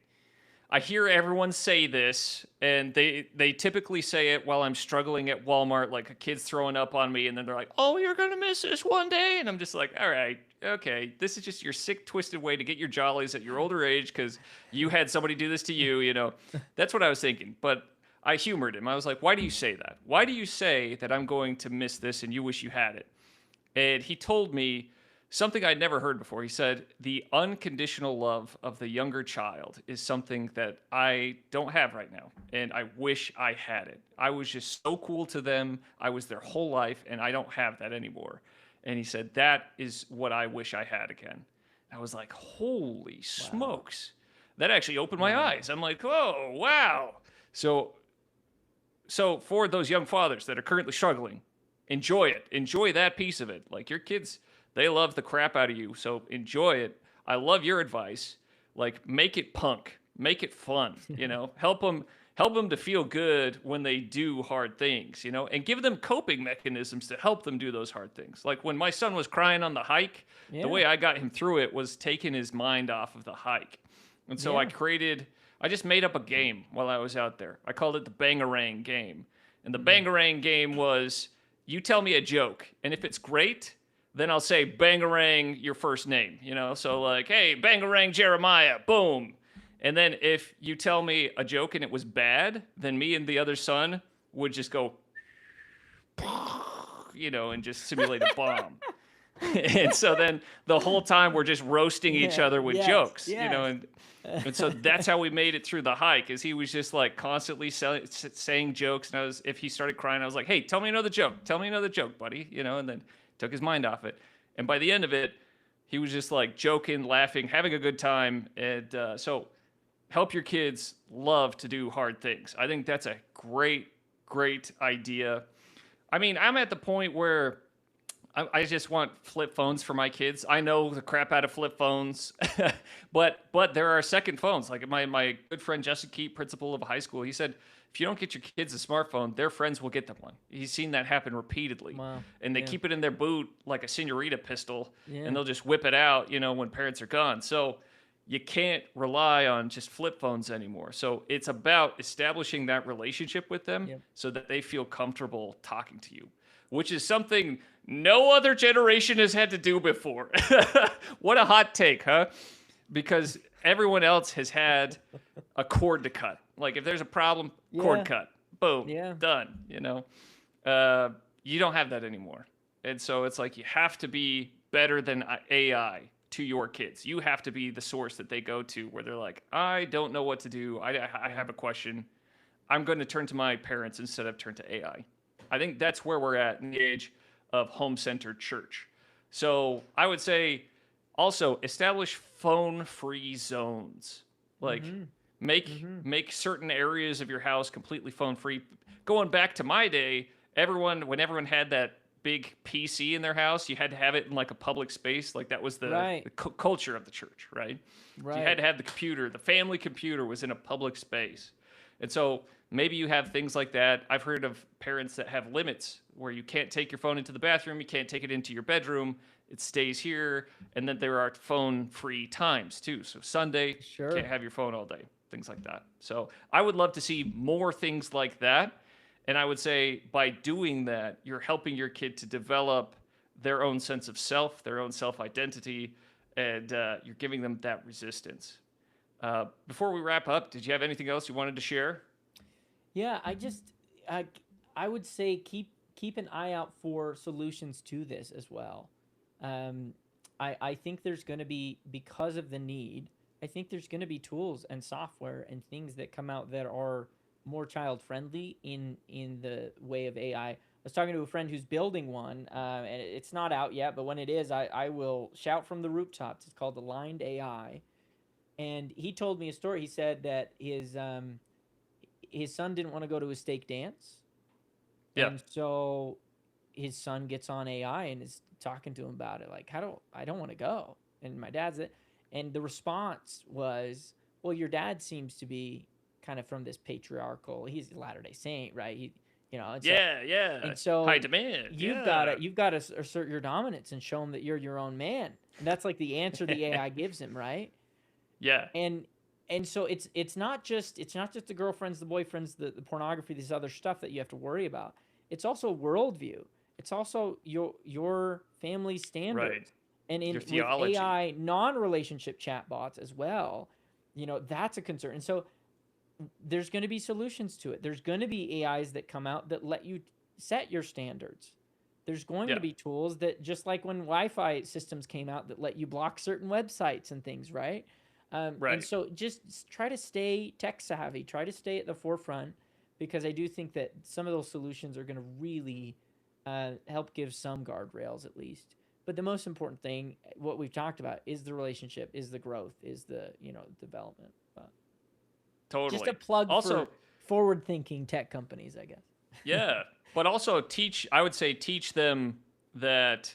I hear everyone say this, and they typically say it while I'm struggling at Walmart, like a kid's throwing up on me, and then they're like, "Oh, you're going to miss this one day." And I'm just like, all right, okay, this is just your sick, twisted way to get your jollies at your older age because you had somebody do this to you, That's what I was thinking. But I humored him. I was like, why do you say that? Why do you say that I'm going to miss this and you wish you had it? And he told me something I'd never heard before. He said, the unconditional love of the younger child is something that I don't have right now, and I wish I had it. I was just so cool to them. I was their whole life, and I don't have that anymore. And he said, that is what I wish I had again. I was like, holy smokes. That actually opened my eyes. I'm like, oh, wow. So for those young fathers that are currently struggling, enjoy it. Enjoy that piece of it. Like your kids, They love the crap out of you, so enjoy it. I love your advice. Like, make it punk, make it fun, help them to feel good when they do hard things, and give them coping mechanisms to help them do those hard things. Like when my son was crying on the hike, Yeah. the way I got him through it was taking his mind off of the hike. And so I just made up a game while I was out there. I called it the Bangarang game. And the Bangarang game was, you tell me a joke, and if it's great, then I'll say Bangarang your first name, So like, hey, Bangarang Jeremiah, boom. And then if you tell me a joke and it was bad, then me and the other son would just go, and just simulate a bomb. And so then the whole time we're just roasting each other with jokes, and so that's how we made it through the hike. Is he was just like constantly saying jokes, and if he started crying, I was like, hey, tell me another joke, buddy, and then took his mind off it. And by the end of it, he was just like joking, laughing, having a good time, and so help your kids love to do hard things. I think that's a great idea. I mean, I'm at the point where I just want flip phones for my kids. I know the crap out of flip phones, but there are second phones. Like my good friend Justin Keat, principal of a high school, he said, if you don't get your kids a smartphone, their friends will get them one. He's seen that happen repeatedly. Wow. And they keep it in their boot like a senorita pistol, Yeah. and they'll just whip it out, when parents are gone. So you can't rely on just flip phones anymore. So it's about establishing that relationship with them so that they feel comfortable talking to you, which is something no other generation has had to do before. What a hot take, huh? Because everyone else has had a cord to cut. Like if there's a problem, cord cut, boom, done, you don't have that anymore. And so it's like you have to be better than AI to your kids. You have to be the source that they go to where they're like, I don't know what to do. I have a question. I'm going to turn to my parents instead of turn to AI. I think that's where we're at in the age of home-centered church. So I would say also establish phone-free zones. Like make certain areas of your house completely phone-free. Going back to my day, when everyone had that big PC in their house, you had to have it in like a public space. Like that was the culture of the church, right? You had to have the computer. The family computer was in a public space. And so maybe you have things like that. I've heard of parents that have limits where you can't take your phone into the bathroom, you can't take it into your bedroom, it stays here, and then there are phone-free times too. So Sunday, you can't have your phone all day, things like that. So I would love to see more things like that. And I would say by doing that, you're helping your kid to develop their own sense of self, their own self-identity, and you're giving them that resistance. Before we wrap up, did you have anything else you wanted to share? Yeah, I would say keep an eye out for solutions to this as well. I think there's going to be, because of the need, I think there's going to be tools and software and things that come out that are more child friendly in the way of AI. I was talking to a friend who's building one, and it's not out yet, but when it is, I will shout from the rooftops. It's called Aligned AI. And he told me a story. He said that his son didn't want to go to a stake dance. Yeah. And so his son gets on AI and is talking to him about it. Like, I don't want to go. And my dad's it. And the response was, well, your dad seems to be kind of from this patriarchal, he's a Latter-day Saint, right? And so high demand. You've got to assert your dominance and show him that you're your own man. And that's like the answer the AI gives him, right? Yeah. And so it's not just the girlfriends, the boyfriends, the pornography, this other stuff that you have to worry about. It's also worldview. It's also your family standards. Right. And Your with theology. AI non-relationship chatbots as well, that's a concern. And so there's going to be solutions to it. There's going to be AIs that come out that let you set your standards. There's going to be tools that, just like when Wi-Fi systems came out, that let you block certain websites and things, right? And so just try to stay tech savvy, try to stay at the forefront, because I do think that some of those solutions are going to really help give some guardrails at least. But the most important thing, what we've talked about, is the relationship, is the growth, is the development. But Totally. just a plug also, for forward-thinking tech companies, I guess. Yeah, but also teach them that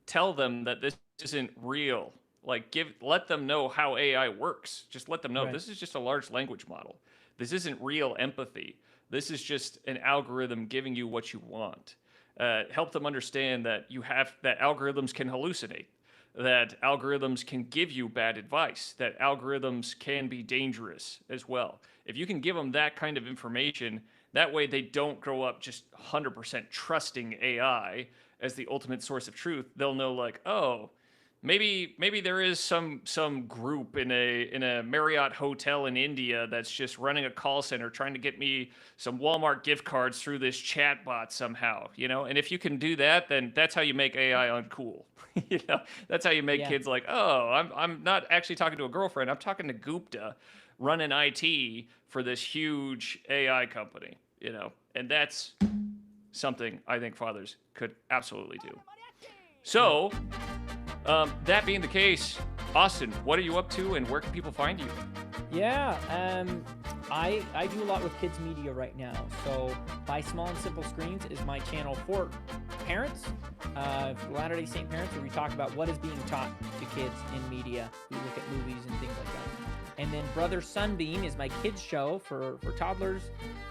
tell them that this isn't real. Like let them know how AI works. Just let them know this is just a large language model. This isn't real empathy. This is just an algorithm giving you what you want. Help them understand that that algorithms can hallucinate, that algorithms can give you bad advice, that algorithms can be dangerous as well. If you can give them that kind of information, that way they don't grow up just 100% trusting AI as the ultimate source of truth. They'll know, like, oh, maybe there is some group in a Marriott hotel in India that's just running a call center trying to get me some Walmart gift cards through this chatbot somehow, you know? And if you can do that, then that's how you make AI uncool. You know, that's how you make kids like, oh, I'm not actually talking to a girlfriend. I'm talking to Gupta running IT for this huge AI company, you know? And that's something I think fathers could absolutely do. So, that being the case, Austin, what are you up to and where can people find you? Yeah, I do a lot with kids media right now. So By Small and Simple Screens is my channel for parents, Latter-day Saint parents, where we talk about what is being taught to kids in media. We look at movies and things like that. And then Brother Sunbeam is my kids show for toddlers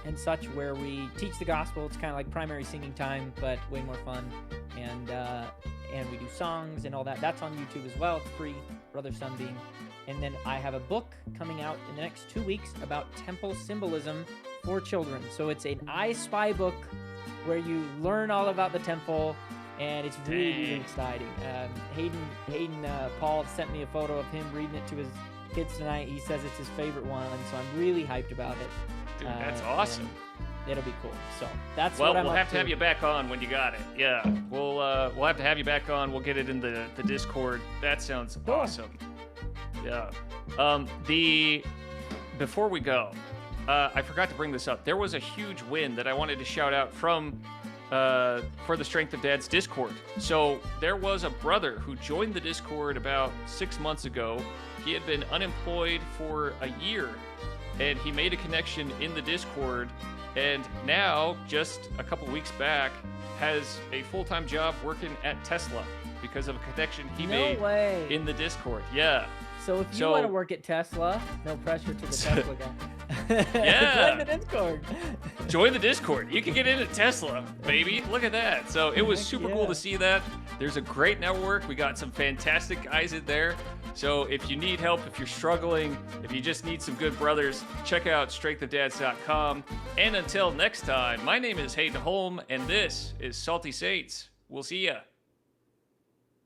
and such, where we teach the gospel. It's kind of like primary singing time, but way more fun. And we do songs and all that. That's on YouTube as well. It's free, Brother Sunbeam. And then I have a book coming out in the next 2 weeks about temple symbolism for children. So it's an I Spy book where you learn all about the temple, and it's really exciting. Hayden Paul sent me a photo of him reading it to his kids tonight. He says it's his favorite one, so I'm really hyped about it. Dude, that's awesome. It'll be cool. So that's well, what I'm we'll up have to have you back on when you got it. Yeah, we'll have to have you back on. We'll get it in the Discord. That sounds awesome. Yeah. Before we go, I forgot to bring this up. There was a huge win that I wanted to shout out from for the Strength of Dad's Discord. So there was a brother who joined the Discord about 6 months ago. He had been unemployed for a year, and he made a connection in the Discord, and now, just a couple weeks back, has a full-time job working at Tesla because of a connection he made in the Discord. Yeah. So if you want to work at Tesla, no pressure to the Tesla guy. Yeah. Join the Discord. Join the Discord. You can get into Tesla, baby. Look at that. So it was super cool to see that. There's a great network. We got some fantastic guys in there. So if you need help, if you're struggling, if you just need some good brothers, check out strengthofdads.com. And until next time, my name is Hayden Holm, and this is Salty Saints. We'll see ya.